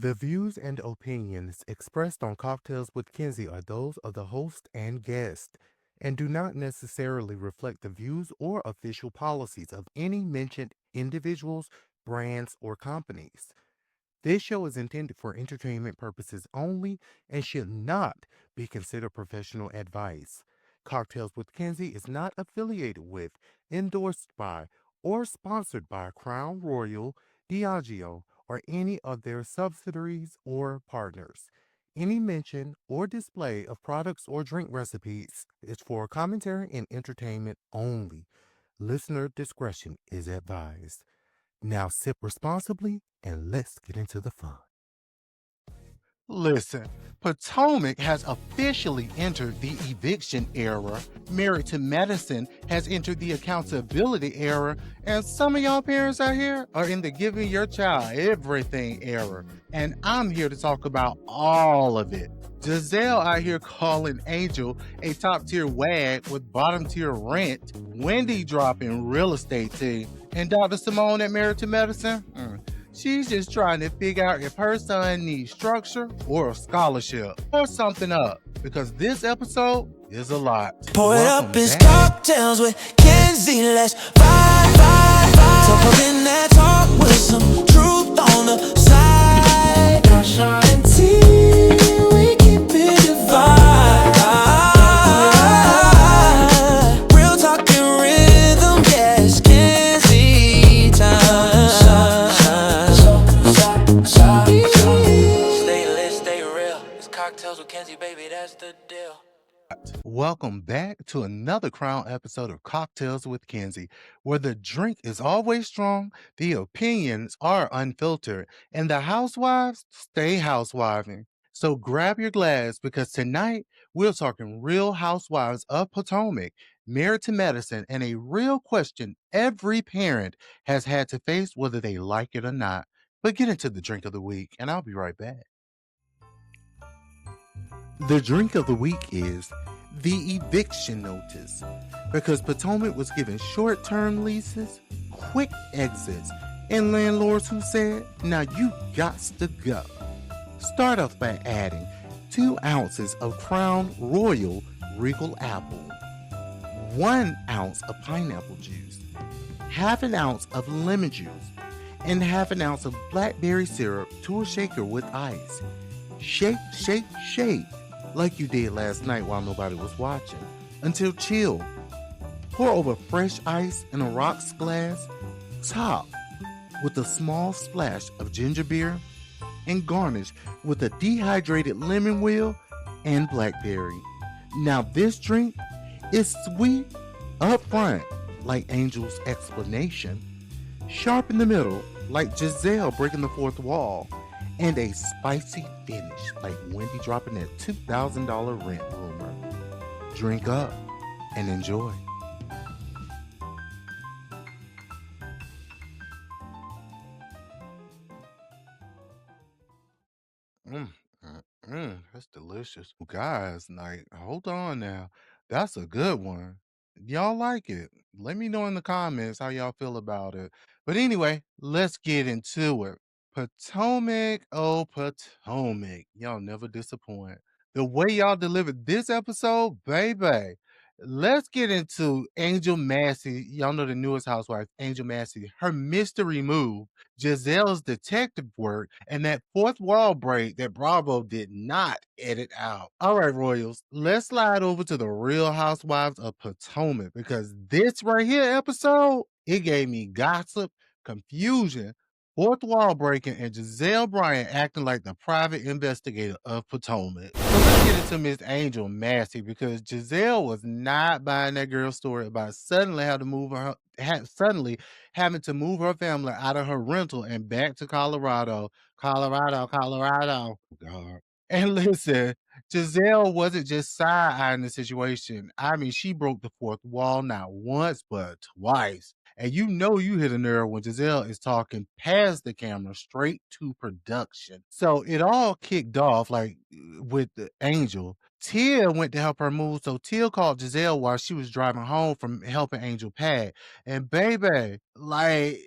The views and opinions expressed on Cocktails with Kenzie are those of the host and guest and do not necessarily reflect the views or official policies of any mentioned individuals, brands, or companies. This show is intended for entertainment purposes only and should not be considered professional advice. Cocktails with Kenzie is not affiliated with, endorsed by, or sponsored by Crown Royal, Diageo, or any of their subsidiaries or partners. Any mention or display of products or drink recipes is for commentary and entertainment only. Listener discretion is advised. Now sip responsibly and let's get into the fun. Listen, Potomac has officially entered the eviction era, Married to Medicine has entered the accountability era, and some of y'all parents out here are in the giving your child everything era. And I'm here to talk about all of it. Giselle out here calling Angel a top tier wag with bottom tier rent, Wendy dropping real estate tea, and Dr. Simone at Married to Medicine? She's just trying to figure out if her son needs structure or a scholarship or something up, because this episode is a lot. Pour it up, it's Cocktails with Kenzie. Let's vibe. So put in that talk with some truth on the side. Shine and tea, we keep it divided. Real talk and rhythm, yes, Kenzie time. Stay lit, stay real. It's Cocktails with Kenzie, baby, that's the deal. Welcome back to another Crown episode of Cocktails with Kenzie, where the drink is always strong, the opinions are unfiltered, and the housewives stay housewiving. So grab your glass, because tonight we're talking Real Housewives of Potomac, Married to Medicine, and a real question every parent has had to face, whether they like it or not. But get into the drink of the week, and I'll be right back. The drink of the week is the eviction notice, because Potomac was given short-term leases, quick exits, and landlords who said, now you gots to go. Start off by adding 2 ounces of Crown Royal Regal Apple, 1 ounce of pineapple juice, half an ounce of lemon juice, and half an ounce of blackberry syrup to a shaker with ice. Shake, shake, shake, like you did last night while nobody was watching, until chilled. Pour over fresh ice in a rocks glass, top with a small splash of ginger beer, and garnish with a dehydrated lemon wheel and blackberry. Now this drink is sweet up front, like Angel's explanation, sharp in the middle, like Giselle breaking the fourth wall, and a spicy finish, like Wendy dropping that $2,000 rent rumor. Drink up and enjoy. That's delicious. Guys, like, hold on now. That's a good one. Y'all like it? Let me know in the comments how y'all feel about it. But anyway, let's get into it. Potomac, oh Potomac. Y'all never disappoint. The way y'all delivered this episode, baby. Let's get into Angel Massie. Y'all know the newest housewife, Angel Massie. Her mystery move, Giselle's detective work, and that fourth wall break that Bravo did not edit out. All right, Royals, let's slide over to the Real Housewives of Potomac, because this right here episode, it gave me gossip, confusion, fourth wall breaking, and Giselle Bryant acting like the private investigator of Potomac. So let's get into Miss Angel Massie, because Giselle was not buying that girl's story about suddenly having to move her family out of her rental and back to Colorado. Colorado. God. And listen, Giselle wasn't just side-eyeing the situation. I mean, she broke the fourth wall not once, but twice. And you know you hit a nerve when Giselle is talking past the camera straight to production. So it all kicked off like with the Angel. Tia went to help her move, so Tia called Giselle while she was driving home from helping Angel pack. And baby, like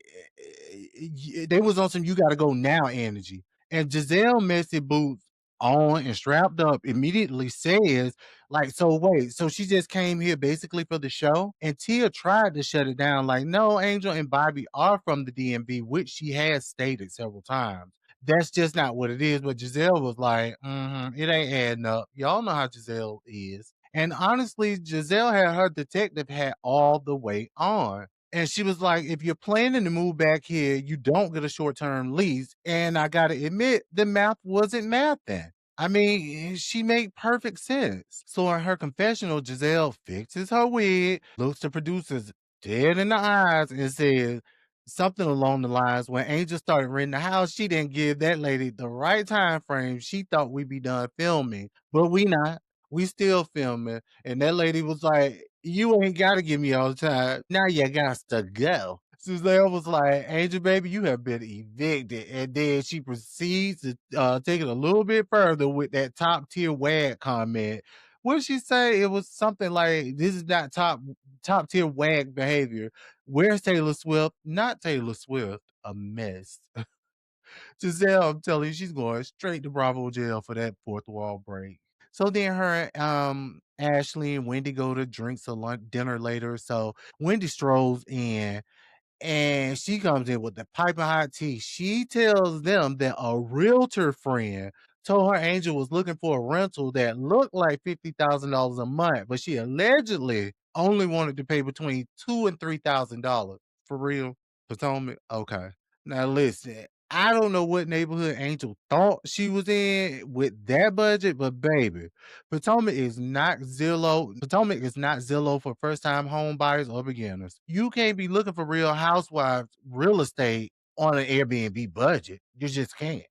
they was on some you gotta go now energy. And Giselle Messy Boots on and strapped up immediately says, like, so wait, so she just came here basically for the show? And Tia tried to shut it down, like, no, Angel and Bobby are from the DMV, which she has stated several times. That's just not what it is. But Giselle was like, it ain't adding up. Y'all know how Giselle is. And honestly, Giselle had her detective hat all the way on. And she was like, if you're planning to move back here, you don't get a short-term lease. And I gotta admit, the math wasn't math then. I mean, she made perfect sense. So in her confessional, Giselle fixes her wig, looks the producers dead in the eyes, and says something along the lines, when Angel started renting the house, she didn't give that lady the right time frame. She thought we'd be done filming, but we not. We still filming. And that lady was like, you ain't got to give me all the time. Now you got to go. Suzanne was like, Angel, baby, you have been evicted. And then she proceeds to take it a little bit further with that top tier wag comment. What did she say? It was something like, this is not top tier wag behavior. Where's Taylor Swift? Not Taylor Swift. A mess. Giselle, I'm telling you, she's going straight to Bravo jail for that fourth wall break. So then her, Ashley and Wendy go to drinks or lunch, dinner later. So Wendy strolls in and she comes in with the piping hot tea. She tells them that a realtor friend told her Angel was looking for a rental that looked like $50,000 a month, but she allegedly only wanted to pay between $2,000 and $3,000. For real? Potomac? Okay. Now listen, I don't know what neighborhood Angel thought she was in with that budget, but baby, Potomac is not Zillow. Potomac is not Zillow for first-time home buyers or beginners. You can't be looking for Real Housewives real estate on an Airbnb budget. You just can't.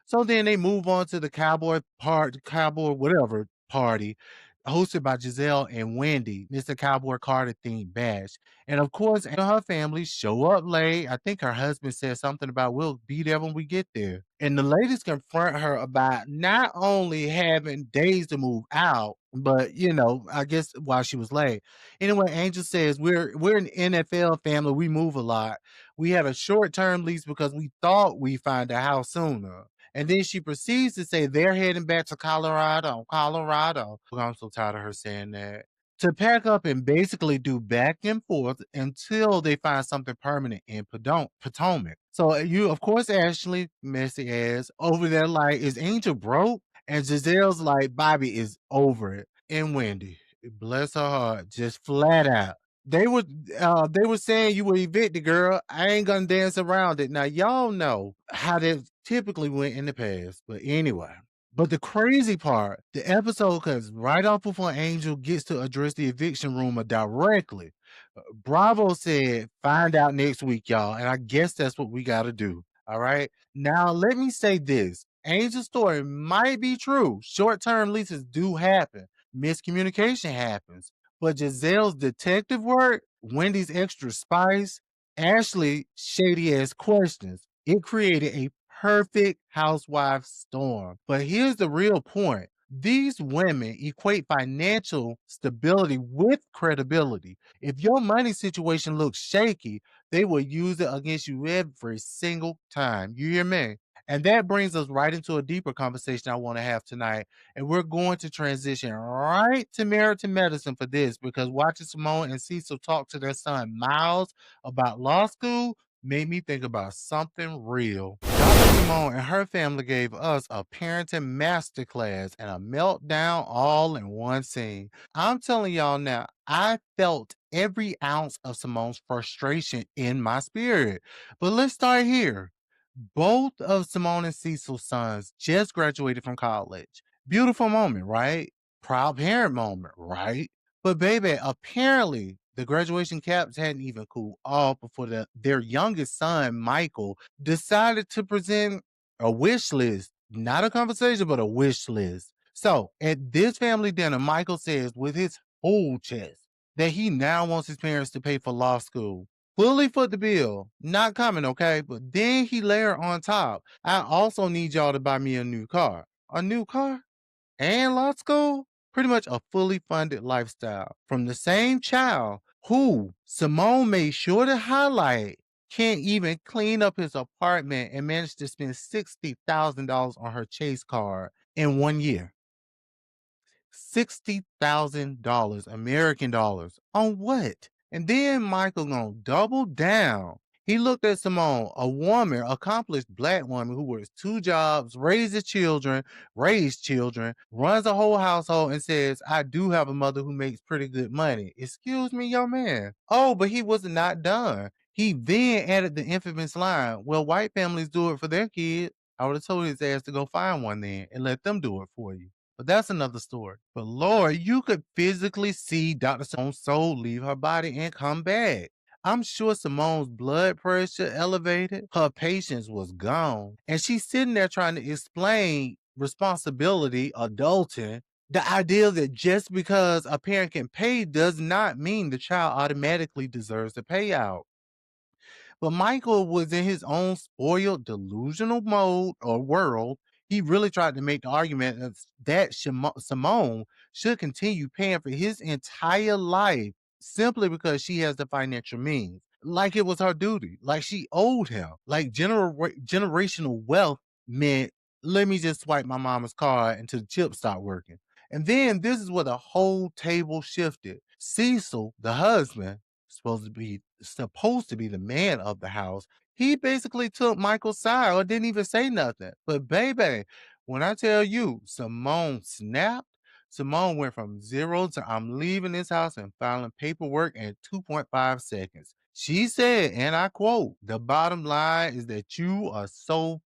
So then they move on to the cowboy whatever party, hosted by Giselle and Wendy. It's a Cowboy Carter themed bash. And of course, her family show up late. I think her husband said something about, we'll be there when we get there. And the ladies confront her about not only having days to move out, but I guess while she was late. Anyway, Angel says, we're an NFL family. We move a lot. We had a short-term lease because we thought we'd find a house sooner. And then she proceeds to say they're heading back to Colorado. I'm so tired of her saying that. To pack up and basically do back and forth until they find something permanent in Potomac. So you, of course, Ashley, messy ass, over there like, is Angel broke? And Giselle's like, Bobby is over it. And Wendy, bless her heart, just flat out. They were saying you were evicted, girl. I ain't gonna dance around it. Now y'all know how that typically went in the past. But anyway. But the crazy part, the episode comes right off before Angel gets to address the eviction rumor directly. Bravo said, find out next week, y'all. And I guess that's what we gotta do. All right. Now let me say this. Angel's story might be true. Short-term leases do happen. Miscommunication happens. But Giselle's detective work, Wendy's extra spice, Ashley shady ass questions, it created a perfect housewife storm. But here's the real point. These women equate financial stability with credibility. If your money situation looks shaky, they will use it against you every single time. You hear me? And that brings us right into a deeper conversation I want to have tonight. And we're going to transition right to Married to Medicine for this, because watching Simone and Cecil talk to their son Miles about law school made me think about something real. Dr. Simone and her family gave us a parenting masterclass and a meltdown all in one scene. I'm telling y'all now, I felt every ounce of Simone's frustration in my spirit. But let's start here. Both of Simone and Cecil's sons just graduated from college. Beautiful moment, right? Proud parent moment, right? But baby, apparently the graduation caps hadn't even cooled off before their youngest son, Michael, decided to present a wish list. Not a conversation, but a wish list. So at this family dinner, Michael says with his whole chest that he now wants his parents to pay for law school. Fully foot the bill. Not coming, okay? But then he layered on top, I also need y'all to buy me a new car. A new car? And law school? Pretty much a fully funded lifestyle from the same child who Simone made sure to highlight can't even clean up his apartment and managed to spend $60,000 on her Chase card in 1 year. $60,000 American dollars. On what? And then Michael gonna double down. He looked at Simone, a woman, accomplished black woman who works 2 jobs, raised children, runs a whole household, and says, I do have a mother who makes pretty good money. Excuse me, young man. Oh, but he was not done. He then added the infamous line, well, white families do it for their kids. I would have told his ass to go find one then and let them do it for you. But that's another story. But Lord, you could physically see Dr. Simone's soul leave her body and come back. I'm sure Simone's blood pressure elevated. Her patience was gone. And she's sitting there trying to explain responsibility, adulting, the idea that just because a parent can pay does not mean the child automatically deserves a payout. But Michael was in his own spoiled, delusional mode or world. He really tried to make the argument that Simone should continue paying for his entire life simply because she has the financial means. Like it was her duty, like she owed him. Like generational wealth meant, let me just swipe my mama's card until the chips stop working. And then this is where the whole table shifted. Cecil, the husband, supposed to be the man of the house, he basically took Michael's side or didn't even say nothing. But baby, when I tell you Simone snapped, Simone went from 0 to I'm leaving this house and filing paperwork in 2.5 seconds. She said, and I quote, the bottom line is that you are so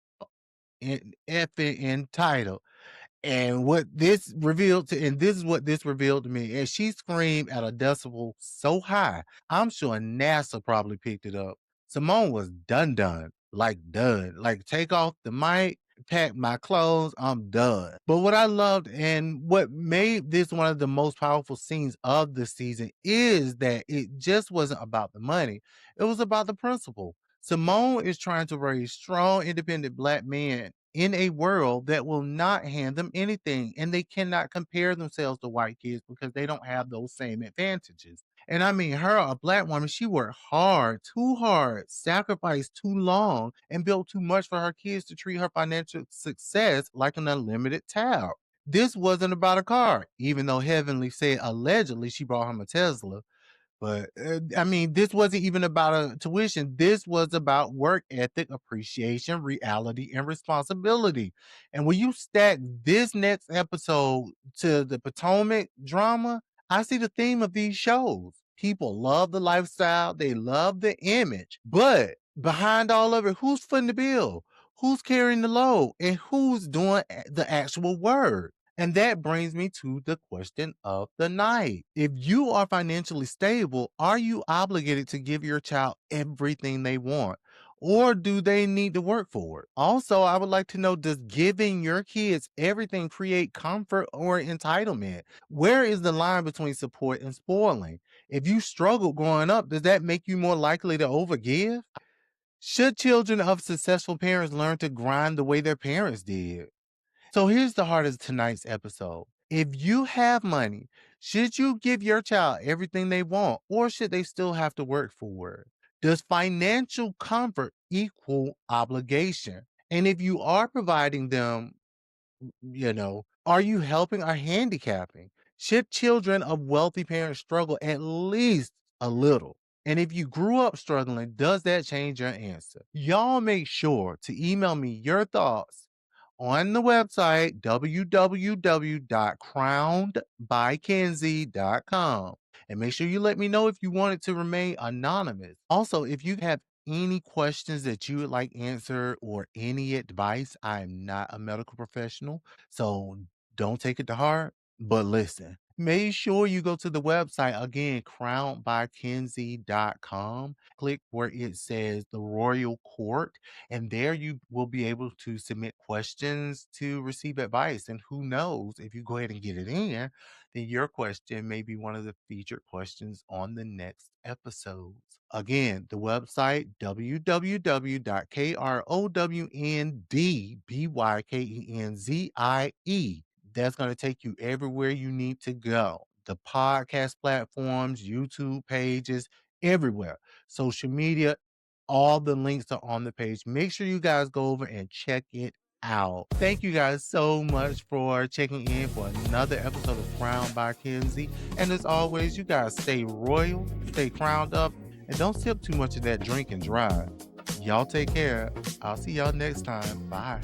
effing entitled. And what this revealed to, and this is what this revealed to me, and she screamed at a decibel so high, I'm sure NASA probably picked it up. Simone was done, like done. Like take off the mic, pack my clothes, I'm done. But what I loved and what made this one of the most powerful scenes of the season is that it just wasn't about the money. It was about the principle. Simone is trying to raise strong, independent black men in a world that will not hand them anything, and they cannot compare themselves to white kids because they don't have those same advantages. And I mean, her, a black woman, she worked hard, too hard, sacrificed too long, and built too much for her kids to treat her financial success like an unlimited tab. This wasn't about a car, even though Heavenly said allegedly she brought him a Tesla. But I mean, this wasn't even about a tuition. This was about work ethic, appreciation, reality, and responsibility. And when you stack this next episode to the Potomac drama, I see the theme of these shows. People love the lifestyle, they love the image, but behind all of it, who's footing the bill? Who's carrying the load? And who's doing the actual work? And that brings me to the question of the night. If you are financially stable, are you obligated to give your child everything they want? Or do they need to work for it? Also, I would like to know, does giving your kids everything create comfort or entitlement? Where is the line between support and spoiling? If you struggled growing up, does that make you more likely to overgive? Should children of successful parents learn to grind the way their parents did? So here's the heart of tonight's episode. If you have money, should you give your child everything they want, or should they still have to work for it? Does financial comfort equal obligation? And if you are providing them, are you helping or handicapping? Should children of wealthy parents struggle at least a little? And if you grew up struggling, does that change your answer? Y'all make sure to email me your thoughts on the website www.crownedbykenzie.com, and make sure you let me know if you want it to remain anonymous. Also, if you have any questions that you would like answered or any advice, I am not a medical professional, so don't take it to heart, but listen. Make sure you go to the website again, crownedbykenzie.com. Click where it says the Royal Court, and there you will be able to submit questions to receive advice. And who knows, if you go ahead and get it in, then your question may be one of the featured questions on the next episodes. Again, the website www.krownedbykenzie. That's going to take you everywhere you need to go. The podcast platforms, YouTube pages, everywhere. Social media, All the links are on the page. Make sure you guys go over and check it out. Thank you guys so much for checking in for another episode of Crowned by Kenzie. And as always, you guys stay royal, stay crowned up, and don't sip too much of that drink and drive. Y'all take care. I'll see y'all next time. Bye.